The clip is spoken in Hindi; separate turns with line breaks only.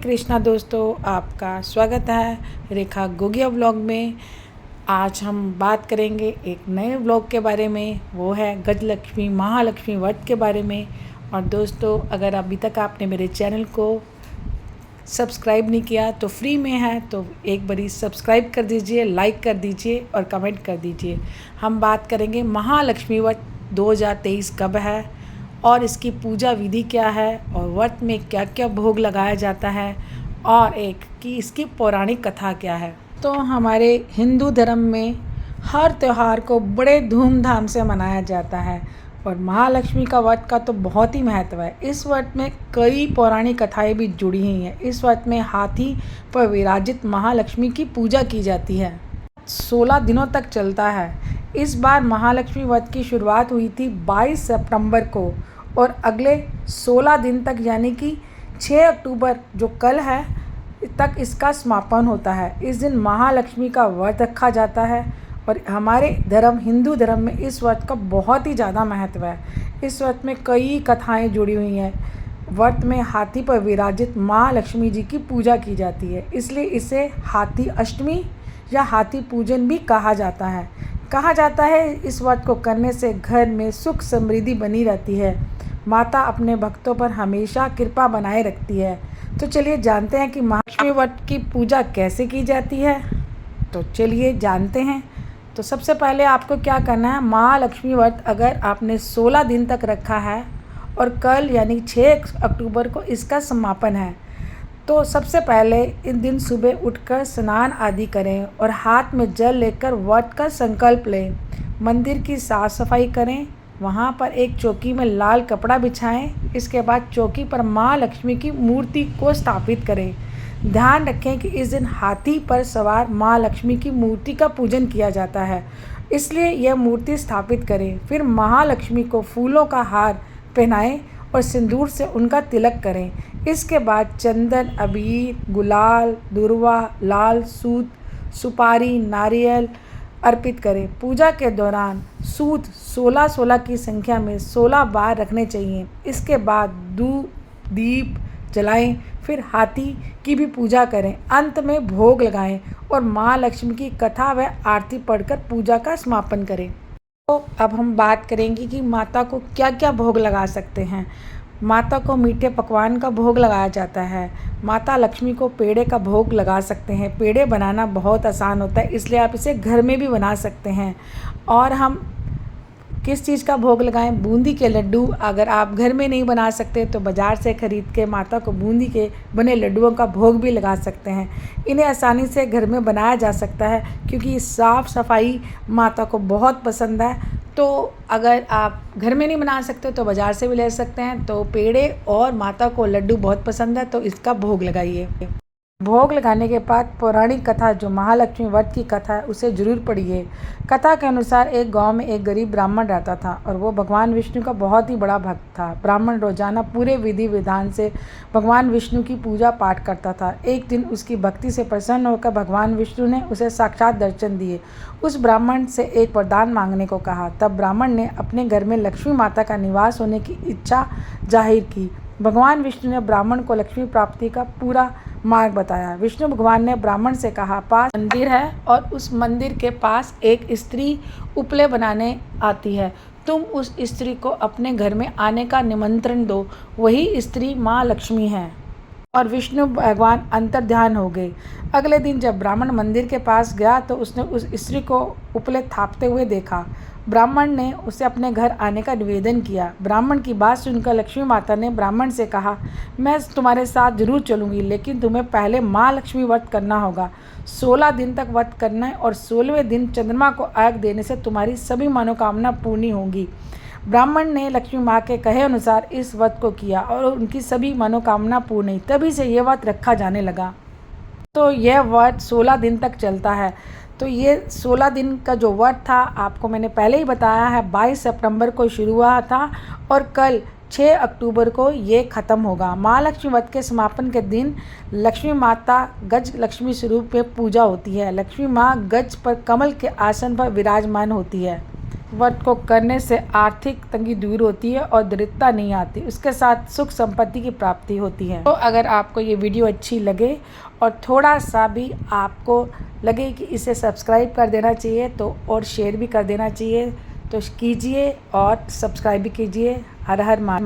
कृष्णा दोस्तों, आपका स्वागत है रेखा गोगिया व्लॉग में। आज हम बात करेंगे एक नए व्लॉग के बारे में, वो है गजलक्ष्मी महालक्ष्मी व्रत के बारे में। और दोस्तों, अगर अभी तक आपने मेरे चैनल को सब्सक्राइब नहीं किया तो फ्री में है, तो एक बारी सब्सक्राइब कर दीजिए, लाइक कर दीजिए और कमेंट कर दीजिए। हम बात करेंगे महालक्ष्मी व्रत 2023 कब है और इसकी पूजा विधि क्या है और व्रत में क्या क्या भोग लगाया जाता है और एक कि इसकी पौराणिक कथा क्या है। तो हमारे हिंदू धर्म में हर त्यौहार को बड़े धूमधाम से मनाया जाता है और महालक्ष्मी का व्रत का तो बहुत ही महत्व है। इस व्रत में कई पौराणिक कथाएं भी जुड़ी हुई हैं। इस व्रत में हाथी पर विराजित महालक्ष्मी की पूजा की जाती है। 16 दिनों तक चलता है। इस बार महालक्ष्मी व्रत की शुरुआत हुई थी 22 सितंबर को और अगले 16 दिन तक यानी कि 6 अक्टूबर जो कल है तक इसका समापन होता है। इस दिन महालक्ष्मी का व्रत रखा जाता है और हमारे धर्म हिंदू धर्म में इस व्रत का बहुत ही ज़्यादा महत्व है। इस व्रत में कई कथाएं जुड़ी हुई हैं। व्रत में हाथी पर विराजित माँ लक्ष्मी जी की पूजा की जाती है, इसलिए इसे हाथी अष्टमी या हाथी पूजन भी कहा जाता है। इस व्रत को करने से घर में सुख समृद्धि बनी रहती है। माता अपने भक्तों पर हमेशा कृपा बनाए रखती है। तो चलिए जानते हैं कि महालक्ष्मी व्रत की पूजा कैसे की जाती है। तो चलिए जानते हैं। तो सबसे पहले आपको क्या करना है, महालक्ष्मी व्रत अगर आपने 16 दिन तक रखा है और कल यानी 6 अक्टूबर को इसका समापन है, तो सबसे पहले इन दिन सुबह उठकर स्नान आदि करें और हाथ में जल लेकर व्रत का संकल्प लें। मंदिर की साफ सफाई करें, वहाँ पर एक चौकी में लाल कपड़ा बिछाएं। इसके बाद चौकी पर माँ लक्ष्मी की मूर्ति को स्थापित करें। ध्यान रखें कि इस दिन हाथी पर सवार माँ लक्ष्मी की मूर्ति का पूजन किया जाता है, इसलिए यह मूर्ति स्थापित करें। फिर महालक्ष्मी को फूलों का हार पहनाएं और सिंदूर से उनका तिलक करें। इसके बाद चंदन, अबीर, गुलाल, दुर्वा, लाल सूत, सुपारी, नारियल अर्पित करें। पूजा के दौरान सूत 16-16 की संख्या में 16 बार रखने चाहिए। इसके बाद दीप जलाएं, फिर हाथी की भी पूजा करें। अंत में भोग लगाएं और माँ लक्ष्मी की कथा व आरती पढ़कर पूजा का समापन करें। तो अब हम बात करेंगे कि माता को क्या क्या भोग लगा सकते हैं। माता को मीठे पकवान का भोग लगाया जाता है। माता लक्ष्मी को पेड़े का भोग लगा सकते हैं। पेड़े बनाना बहुत आसान होता है, इसलिए आप इसे घर में भी बना सकते हैं। और हम किस चीज़ का भोग लगाएं, बूंदी के लड्डू। अगर आप घर में नहीं बना सकते तो बाज़ार से ख़रीद के माता को बूंदी के बने लड्डुओं का भोग भी लगा सकते हैं। इन्हें आसानी से घर में बनाया जा सकता है क्योंकि साफ़ सफाई माता को बहुत पसंद है। तो अगर आप घर में नहीं बना सकते तो बाज़ार से भी ले सकते हैं। तो पेड़े और माता को लड्डू बहुत पसंद है, तो इसका भोग लगाइए। भोग लगाने के बाद पौराणिक कथा जो महालक्ष्मी व्रत की कथा है उसे जरूर पढ़िए। कथा के अनुसार एक गांव में एक गरीब ब्राह्मण रहता था और वो भगवान विष्णु का बहुत ही बड़ा भक्त था। ब्राह्मण रोजाना पूरे विधि विधान से भगवान विष्णु की पूजा पाठ करता था। एक दिन उसकी भक्ति से प्रसन्न होकर भगवान विष्णु ने उसे साक्षात दर्शन दिए। उस ब्राह्मण से एक वरदान मांगने को कहा। तब ब्राह्मण ने अपने घर में लक्ष्मी माता का निवास होने की इच्छा जाहिर की। भगवान विष्णु ने ब्राह्मण को लक्ष्मी प्राप्ति का पूरा मार्ग बताया। विष्णु भगवान ने ब्राह्मण से कहा, पास मंदिर है और उस मंदिर के पास एक स्त्री उपले बनाने आती है। तुम उस स्त्री को अपने घर में आने का निमंत्रण दो। वही स्त्री माँ लक्ष्मी है। और विष्णु भगवान अंतर्ध्यान हो गए। अगले दिन जब ब्राह्मण मंदिर के पास गया तो उसने उस स्त्री को उपले थापते हुए देखा। ब्राह्मण ने उसे अपने घर आने का निवेदन किया। ब्राह्मण की बात सुनकर लक्ष्मी माता ने ब्राह्मण से कहा, मैं तुम्हारे साथ जरूर चलूँगी, लेकिन तुम्हें पहले माँ लक्ष्मी व्रत करना होगा। 16 दिन तक व्रत करना है और 16वें दिन चंद्रमा को अर्घ देने से तुम्हारी सभी मनोकामना पूर्ण होंगी। ब्राह्मण ने लक्ष्मी माँ के कहे अनुसार इस व्रत को किया और उनकी सभी मनोकामना पूर्ण हुई। तभी से ये व्रत रखा जाने लगा। तो यह व्रत 16 दिन तक चलता है। तो ये 16 दिन का जो व्रत था आपको मैंने पहले ही बताया है, 22 सितंबर को शुरू हुआ था और कल 6 अक्टूबर को ये ख़त्म होगा। महालक्ष्मी व्रत के समापन के दिन लक्ष्मी माता गज लक्ष्मी स्वरूप में पूजा होती है। लक्ष्मी माँ गज पर कमल के आसन पर विराजमान होती है। व्रत को करने से आर्थिक तंगी दूर होती है और दरिद्रता नहीं आती, उसके साथ सुख संपत्ति की प्राप्ति होती है। तो अगर आपको ये वीडियो अच्छी लगे और थोड़ा सा भी आपको लगे कि इसे सब्सक्राइब कर देना चाहिए तो और शेयर भी कर देना चाहिए तो कीजिए और सब्सक्राइब भी कीजिए। हर हर महादेव।